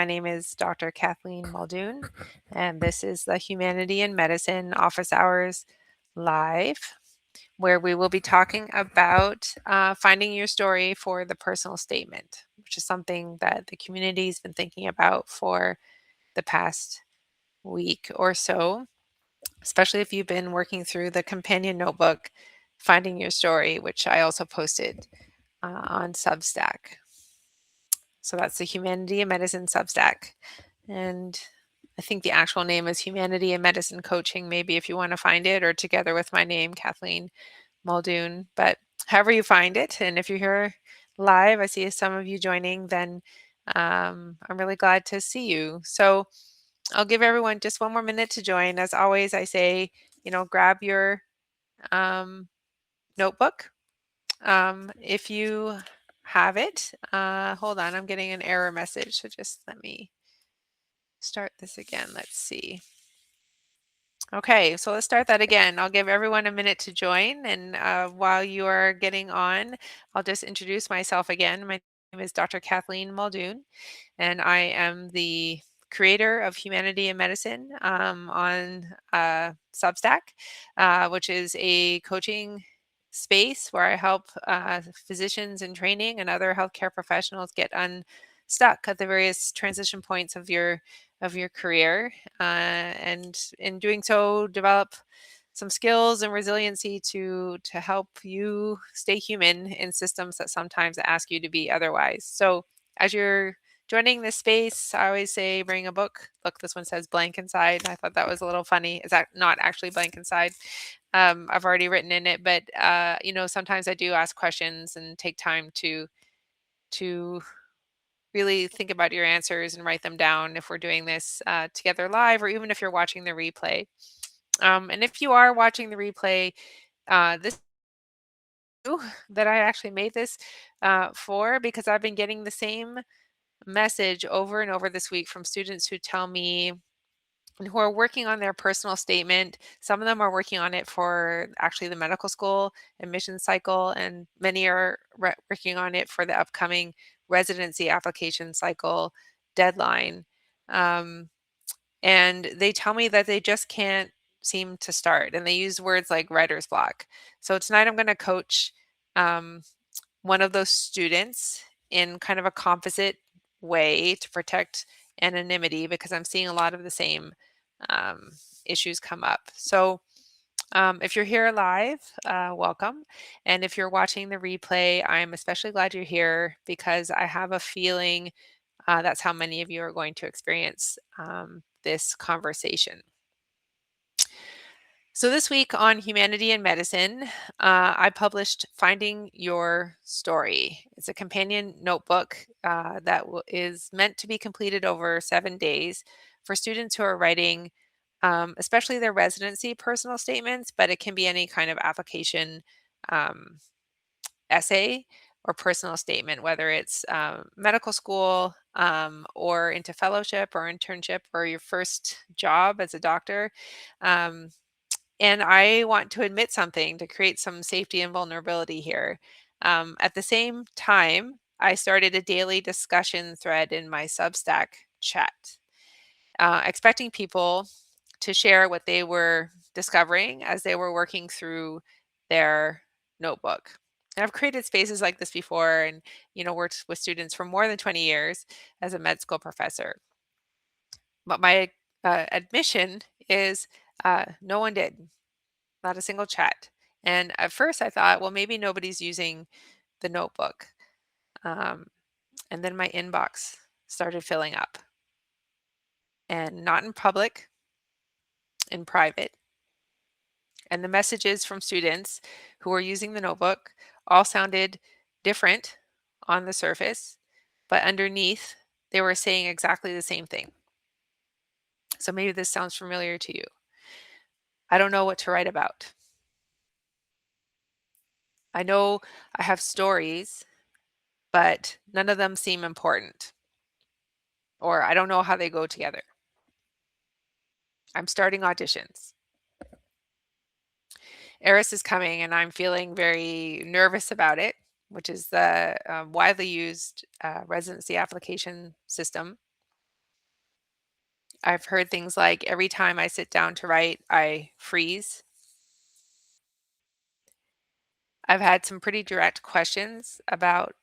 My name is Dr. Kathleen Muldoon, and this is the Humanity in Medicine Office Hours Live, where we will be talking about finding your story for the personal statement, which is something that the community has been thinking about for the past week or so, especially if you've been working through the companion notebook, Finding Your Story, which I also posted on Substack. So that's the Humanity in Medicine Substack. And I think the actual name is Humanity in Medicine Coaching, maybe if you want to find it, or together with my name, Kathleen Muldoon. But however you find it, and if you're here live, I see some of you joining, then I'm really glad to see you. So I'll give everyone just one more minute to join. As always, I say, grab your notebook. If you have it, hold on, I'm getting an error message. So just let me start this again. Let's see. Okay, so let's start that again. I'll give everyone a minute to join. And while you are getting on, I'll just introduce myself again. My name is Dr. Kathleen Muldoon, and I am the creator of Humanity in Medicine on Substack, which is a coaching space where I help physicians in training and other healthcare professionals get unstuck at the various transition points of your career, and in doing so, develop some skills and resiliency to help you stay human in systems that sometimes ask you to be otherwise. So as you're joining this space, I always say bring a book. Look, this one says blank inside. I thought that was a little funny. Is that not actually blank inside? I've already written in it, but sometimes I do ask questions and take time to really think about your answers and write them down if we're doing this together live, or even if you're watching the replay. And if you are watching the replay, this that I actually made this for, because I've been getting the same message over and over this week from students who tell me, and who are working on their personal statement. Some of them are working on it for actually the medical school admission cycle, and many are working on it for the upcoming residency application cycle deadline. Um, and they tell me that they just can't seem to start, and they use words like writer's block. So tonight I'm going to coach um, one of those students in kind of a composite way to protect anonymity, because I'm seeing a lot of the same um, issues come up. So if you're here live, welcome. And if you're watching the replay, I'm especially glad you're here, because I have a feeling that's how many of you are going to experience this conversation. So this week on Humanity in Medicine, I published Finding Your Story. It's a companion notebook that is meant to be completed over 7 days for students who are writing, especially their residency personal statements, but it can be any kind of application um, essay or personal statement, whether it's medical school or into fellowship or internship or your first job as a doctor. Um, and I want to admit something to create some safety and vulnerability here. At the same time, I started a daily discussion thread in my Substack chat, expecting people to share what they were discovering as they were working through their notebook. And I've created spaces like this before, and worked with students for more than 20 years as a med school professor. But my admission is no one did. Not a single chat. And at first I thought, well, maybe nobody's using the notebook. Um, and then my inbox started filling up, and not in public, in private. And the messages from students who were using the notebook all sounded different on the surface, but underneath they were saying exactly the same thing. So maybe this sounds familiar to you. I don't know what to write about. I know I have stories, but none of them seem important. Or I don't know how they go together. I'm starting auditions. Eris is coming, and I'm feeling very nervous about it, which is the widely used residency application system. I've heard things like every time I sit down to write, I freeze. I've had some pretty direct questions about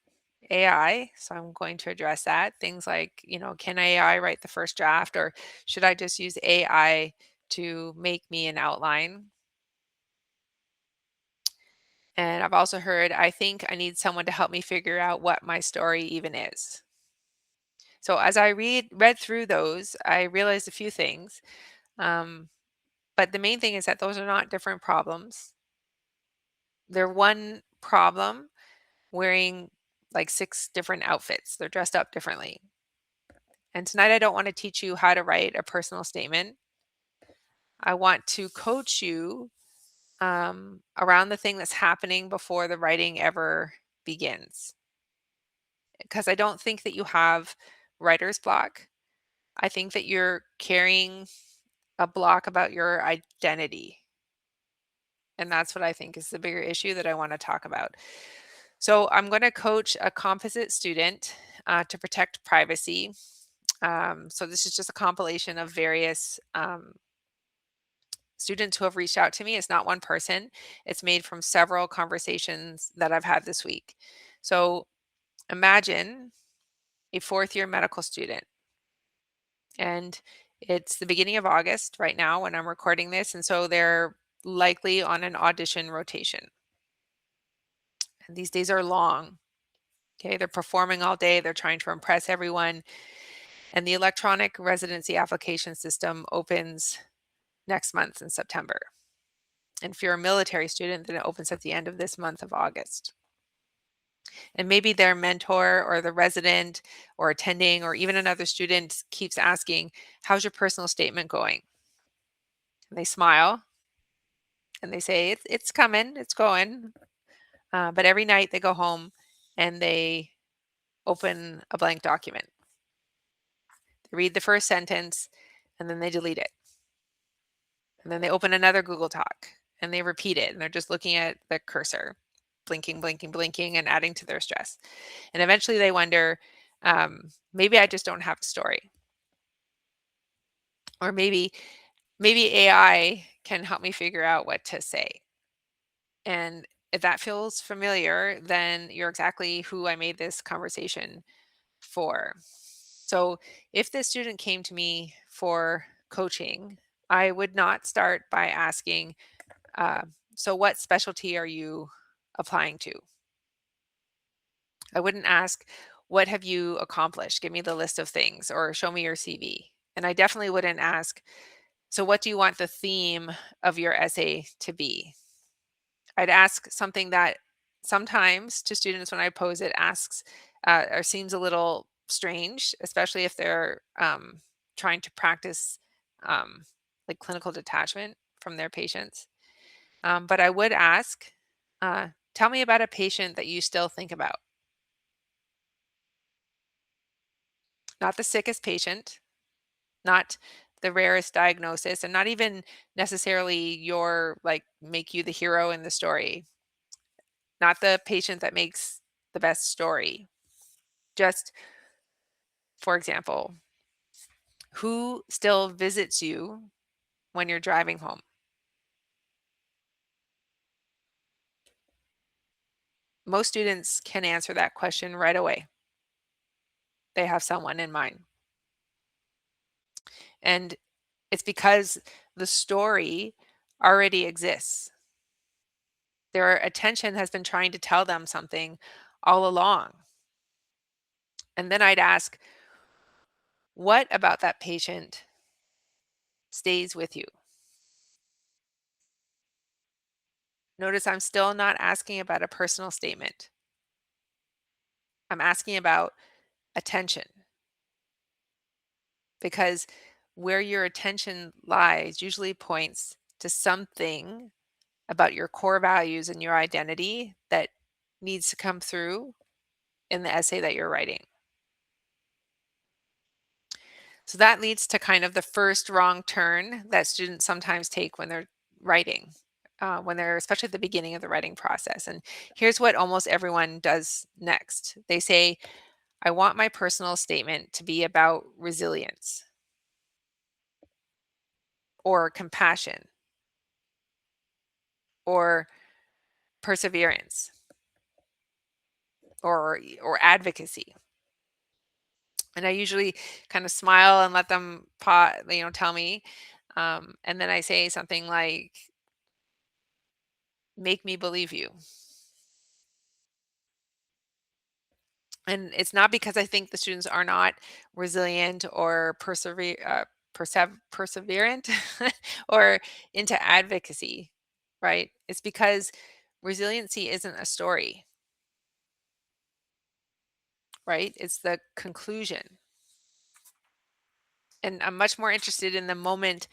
AI, so I'm going to address that. Things like, can AI write the first draft, or should I just use AI to make me an outline? And I've also heard, I think I need someone to help me figure out what my story even is. So as I read through those, I realized a few things. Um, but the main thing is that those are not different problems. They're one problem wearing like six different outfits. They're dressed up differently. And tonight, I don't want to teach you how to write a personal statement. I want to coach you around the thing that's happening before the writing ever begins. Because I don't think that you have writer's block. I think that you're carrying a block about your identity. And that's what I think is the bigger issue that I want to talk about. So I'm going to coach a composite student to protect privacy. So this is just a compilation of various students who have reached out to me. It's not one person. It's made from several conversations that I've had this week. So imagine a fourth year medical student, and it's the beginning of August right now when I'm recording this. And so they're likely on an audition rotation. And these days are long. Okay. They're performing all day. They're trying to impress everyone. And the electronic residency application system opens next month in September. And if you're a military student, then it opens at the end of this month of August. And maybe their mentor or the resident or attending or even another student keeps asking, how's your personal statement going? And they smile and they say, it's coming, it's going. But every night they go home and they open a blank document. They read the first sentence and then they delete it. And then they open another Google Doc and they repeat it. And they're just looking at the cursor, blinking, blinking, blinking, and adding to their stress. And eventually they wonder, maybe I just don't have a story. Or maybe AI can help me figure out what to say. And if that feels familiar, then you're exactly who I made this conversation for. So if this student came to me for coaching, I would not start by asking, uh, so what specialty are you applying to? I wouldn't ask, what have you accomplished? Give me the list of things or show me your CV. And I definitely wouldn't ask, so what do you want the theme of your essay to be? I'd ask something that sometimes to students when I pose it asks or seems a little strange, especially if they're trying to practice um, like clinical detachment from their patients. But I would ask, tell me about a patient that you still think about. Not the sickest patient, not the rarest diagnosis, and not even necessarily your like make you the hero in the story. Not the patient that makes the best story. Just, for example, who still visits you when you're driving home? Most students can answer that question right away. They have someone in mind. And it's because the story already exists. Their attention has been trying to tell them something all along. And then I'd ask, what about that patient stays with you? Notice I'm still not asking about a personal statement. I'm asking about attention because where your attention lies usually points to something about your core values and your identity that needs to come through in the essay that you're writing. So that leads to kind of the first wrong turn that students sometimes take when they're writing, when they're especially at the beginning of the writing process. And here's what almost everyone does next. They say, I want my personal statement to be about resilience. or compassion or perseverance or advocacy. And I usually kind of smile and let them tell me. And then I say something like, make me believe you. And it's not because I think the students are not resilient or perseverant or into advocacy, right? It's because resiliency isn't a story, right? It's the conclusion. And I'm much more interested in the moment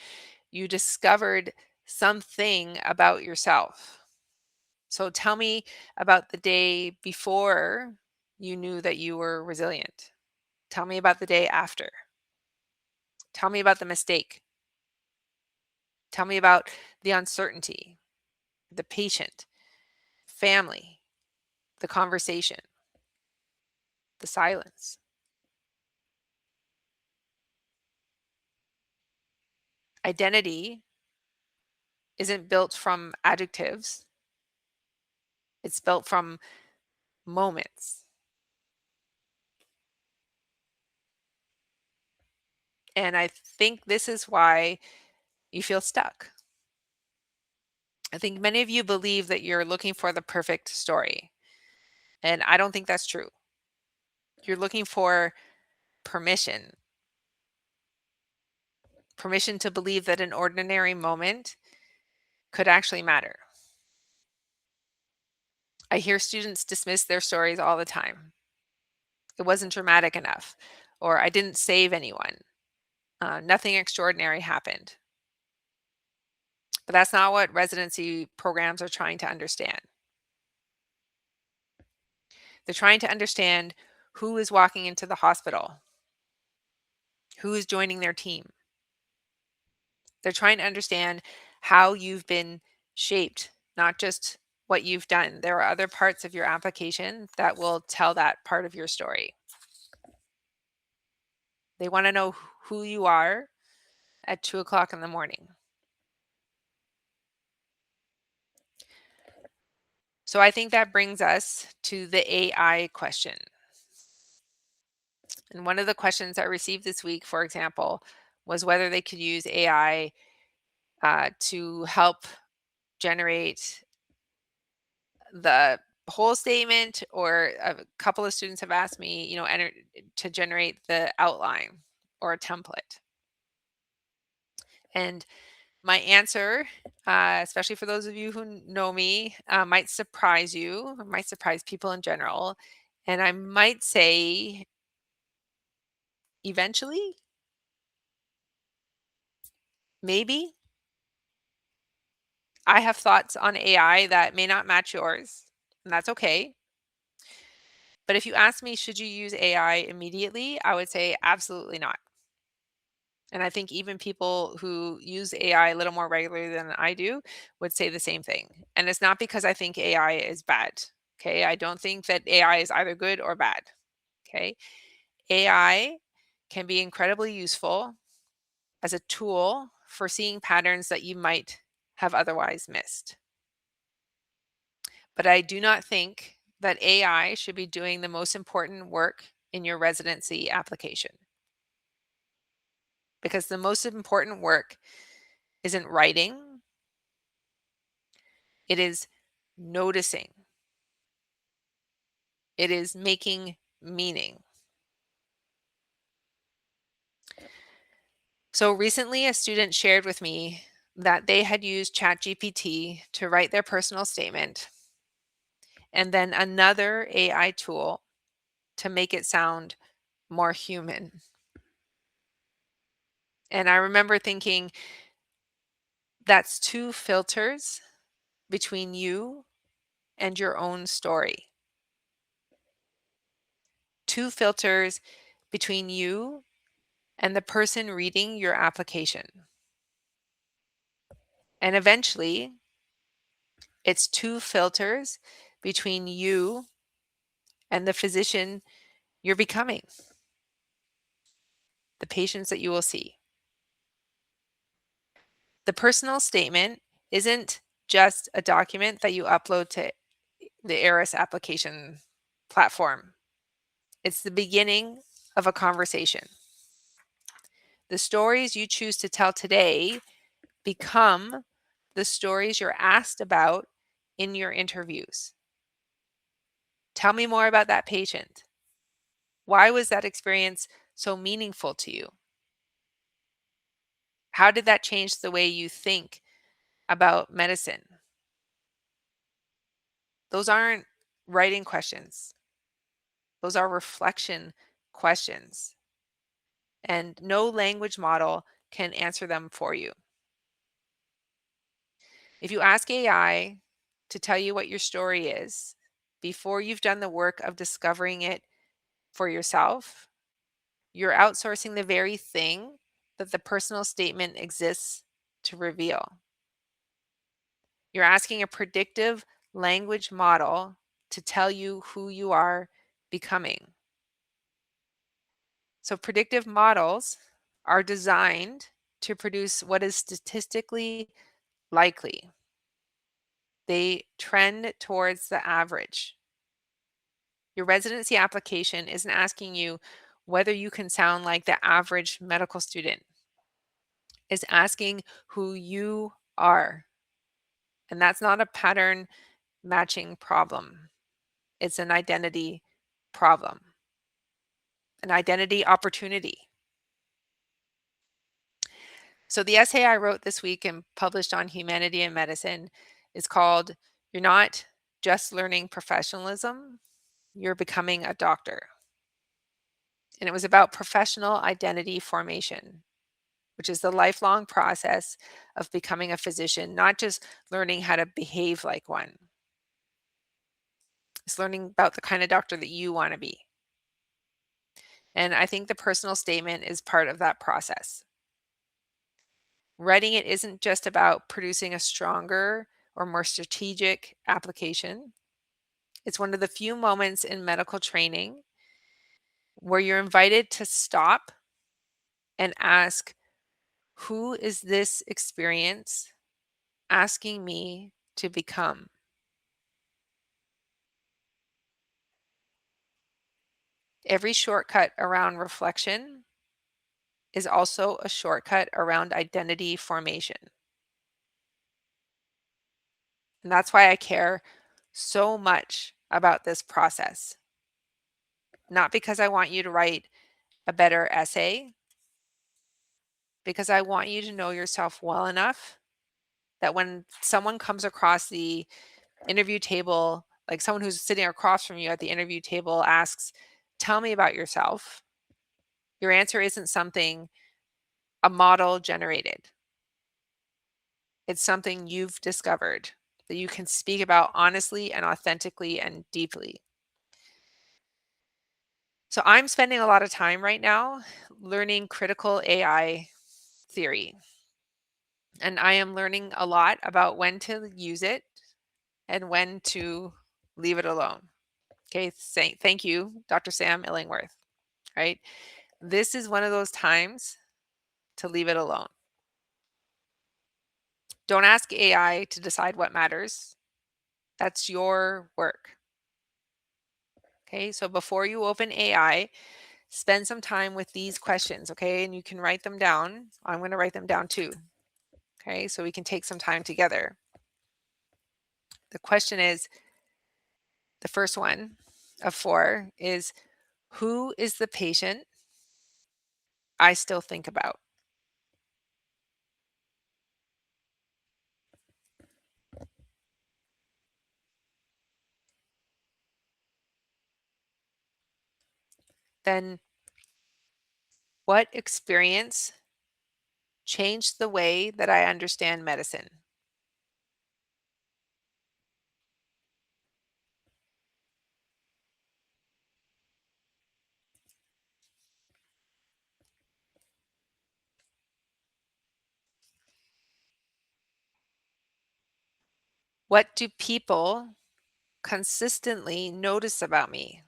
you discovered something about yourself. So tell me about the day before you knew that you were resilient. Tell me about the day after. Tell me about the mistake. Tell me about the uncertainty, the patient, family, the conversation, the silence. Identity isn't built from adjectives, it's built from moments. And I think this is why you feel stuck. I think many of you believe that you're looking for the perfect story. And I don't think that's true. You're looking for permission, permission to believe that an ordinary moment could actually matter. I hear students dismiss their stories all the time. It wasn't dramatic enough, or I didn't save anyone. Nothing extraordinary happened. But that's not what residency programs are trying to understand. They're trying to understand who is walking into the hospital, who is joining their team. They're trying to understand how you've been shaped, not just what you've done. There are other parts of your application that will tell that part of your story. They want to know who you are at 2 o'clock in the morning. So I think that brings us to the AI question. And one of the questions I received this week, for example, was whether they could use AI to help generate the whole statement, or a couple of students have asked me, to generate the outline or a template. And my answer, especially for those of you who know me, might surprise you, or might surprise people in general. And I might say, eventually, maybe. I have thoughts on AI that may not match yours, and that's okay. But if you ask me, should you use AI immediately? I would say absolutely not. And I think even people who use AI a little more regularly than I do would say the same thing. And it's not because I think AI is bad. Okay. I don't think that AI is either good or bad. Okay. AI can be incredibly useful as a tool for seeing patterns that you might have otherwise missed. But I do not think that AI should be doing the most important work in your residency application, because the most important work isn't writing, it is noticing, it is making meaning. So recently, a student shared with me that they had used ChatGPT to write their personal statement, and then another AI tool to make it sound more human. And I remember thinking, that's two filters between you and your own story. Two filters between you and the person reading your application. And eventually, it's two filters between you and the physician you're becoming, the patients that you will see. The personal statement isn't just a document that you upload to the ARIS application platform. It's the beginning of a conversation. The stories you choose to tell today become the stories you're asked about in your interviews. Tell me more about that patient. Why was that experience so meaningful to you? How did that change the way you think about medicine? Those aren't writing questions. Those are reflection questions. And no language model can answer them for you. If you ask AI to tell you what your story is before you've done the work of discovering it for yourself, you're outsourcing the very thing that the personal statement exists to reveal. You're asking a predictive language model to tell you who you are becoming. So, predictive models are designed to produce what is statistically likely. They trend towards the average. Your residency application isn't asking you whether you can sound like the average medical student. It's asking who you are. And that's not a pattern matching problem. It's an identity problem, an identity opportunity. So the essay I wrote this week and published on Humanity and Medicine is called You're Not Just Learning Professionalism, You're Becoming a Doctor. And it was about professional identity formation, which is the lifelong process of becoming a physician, not just learning how to behave like one. It's learning about the kind of doctor that you want to be. And I think the personal statement is part of that process. Writing it isn't just about producing a stronger or more strategic application. It's one of the few moments in medical training where you're invited to stop and ask, who is this experience asking me to become? Every shortcut around reflection is also a shortcut around identity formation. And that's why I care so much about this process. Not because I want you to write a better essay, because I want you to know yourself well enough that when someone comes across the interview table, like someone who's sitting across from you at the interview table asks, tell me about yourself, your answer isn't something a model generated. It's something you've discovered that you can speak about honestly and authentically and deeply. So I'm spending a lot of time right now learning critical AI theory. And I am learning a lot about when to use it and when to leave it alone. Okay, thank you, Dr. Sam Illingworth, right? This is one of those times to leave it alone. Don't ask AI to decide what matters. That's your work. Okay, so before you open AI, spend some time with these questions, okay? And you can write them down. I'm going to write them down too. Okay, so we can take some time together. The question is, the first one of 4 is, who is the patient I still think about? Then what experience changed the way that I understand medicine? What do people consistently notice about me?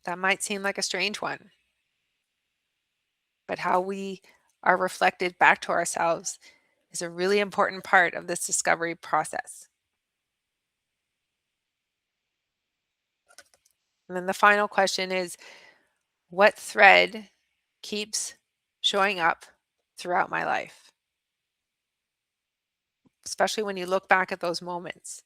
That might seem like a strange one, but how we are reflected back to ourselves is a really important part of this discovery process. And then the final question is, what thread keeps showing up throughout my life, especially when you look back at those moments?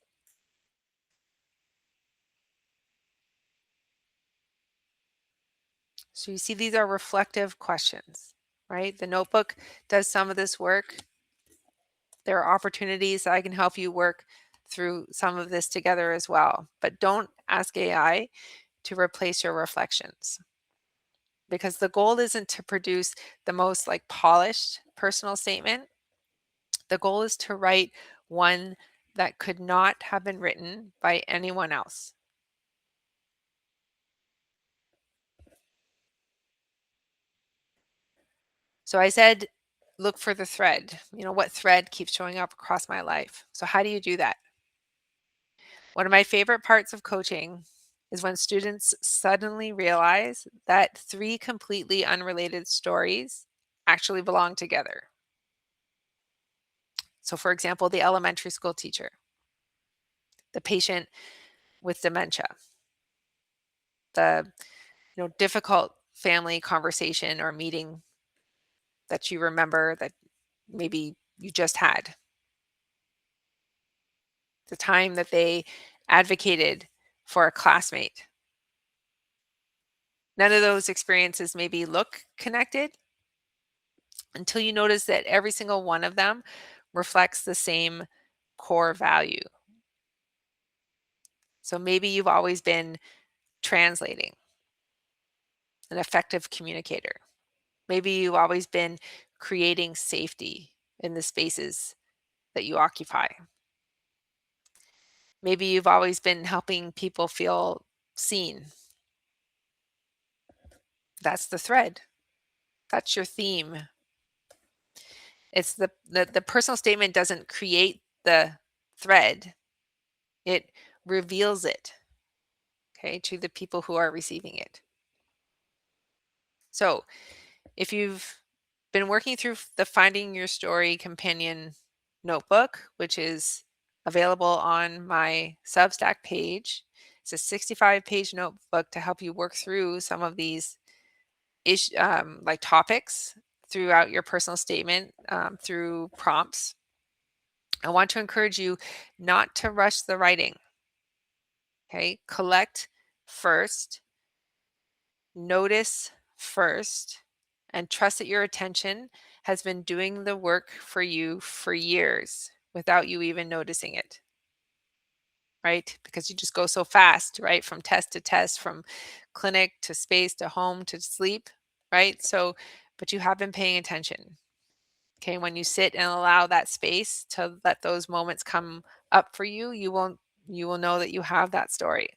So you see, these are reflective questions, right? The notebook does some of this work. There are opportunities that I can help you work through some of this together as well. But don't ask AI to replace your reflections, because the goal isn't to produce the most like polished personal statement. The goal is to write one that could not have been written by anyone else. So I said, look for the thread. What thread keeps showing up across my life? So how do you do that? One of my favorite parts of coaching is when students suddenly realize that three completely unrelated stories actually belong together. So, for example, the elementary school teacher, the patient with dementia, the difficult family conversation or meeting that you remember that maybe you just had, the time that they advocated for a classmate. None of those experiences maybe look connected until you notice that every single one of them reflects the same core value. So maybe you've always been translating, an effective communicator. Maybe you've always been creating safety in the spaces that you occupy. Maybe you've always been helping people feel seen. That's the thread. That's your theme. It's the personal statement doesn't create the thread. It reveals it, okay, to the people who are receiving it. So, if you've been working through the Finding Your Story Companion notebook, which is available on my Substack page, it's a 65-page notebook to help you work through some of these like topics throughout your personal statement through prompts. I want to encourage you not to rush the writing. Okay, collect first, notice first, and trust that your attention has been doing the work for you for years without you even noticing it, right? Because you just go so fast, right? From test to test, from clinic to space to home to sleep, right? So, but you have been paying attention. Okay, when you sit and allow that space to let those moments come up for you, you will know that you have that story.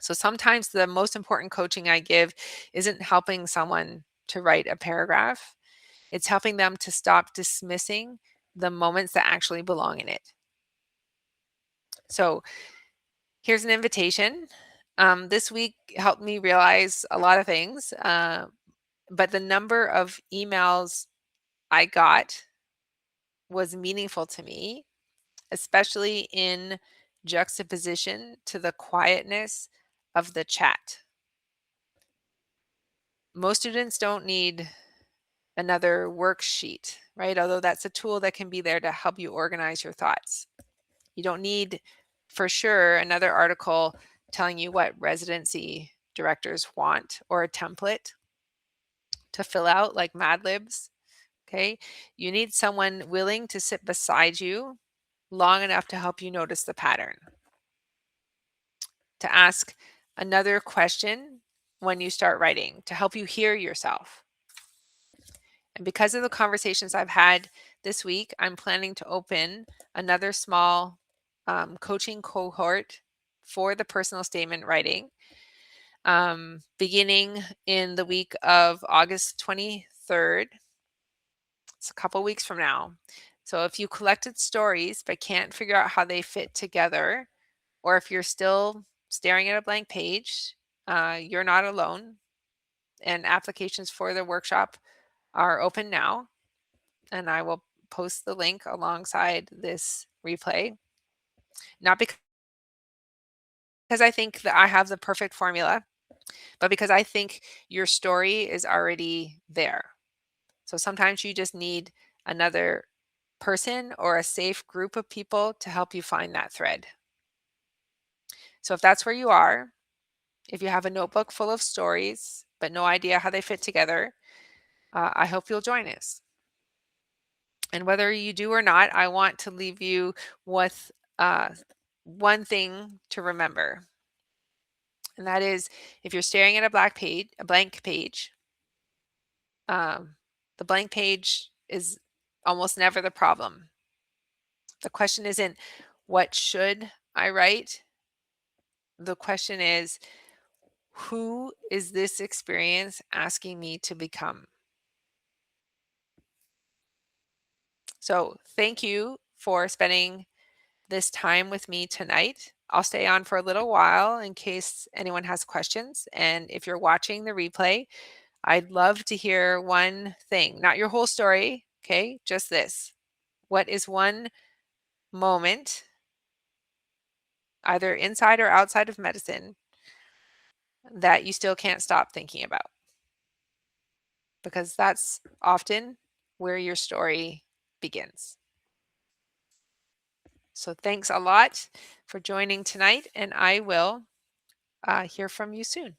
So sometimes the most important coaching I give isn't helping someone to write a paragraph. It's helping them to stop dismissing the moments that actually belong in it. So here's an invitation. This week helped me realize a lot of things, but the number of emails I got was meaningful to me, especially in juxtaposition to the quietness of the chat. Most students don't need another worksheet, right? Although that's a tool that can be there to help you organize your thoughts. You don't need, for sure, another article telling you what residency directors want or a template to fill out like Mad Libs. Okay. You need someone willing to sit beside you long enough to help you notice the pattern, to ask another question when you start writing, to help you hear yourself. And because of the conversations I've had this week, I'm planning to open another small coaching cohort for the personal statement writing, beginning in the week of August 23rd. It's a couple weeks from now. So if you collected stories but can't figure out how they fit together, or if you're still staring at a blank page, You're not alone, and applications for the workshop are open now. And I will post the link alongside this replay. Not because I think that I have the perfect formula, but because I think your story is already there. So sometimes you just need another person or a safe group of people to help you find that thread. So if that's where you are, if you have a notebook full of stories, but no idea how they fit together, I hope you'll join us. And whether you do or not, I want to leave you with one thing to remember. And that is, if you're staring at a blank page, um, the blank page is almost never the problem. The question isn't, what should I write? The question is, who is this experience asking me to become? So thank you for spending this time with me tonight. I'll stay on for a little while in case anyone has questions. And if you're watching the replay, I'd love to hear one thing, not your whole story, okay? Just this. What is one moment, either inside or outside of medicine, that you still can't stop thinking about? Because that's often where your story begins. So thanks a lot for joining tonight, and I will hear from you soon.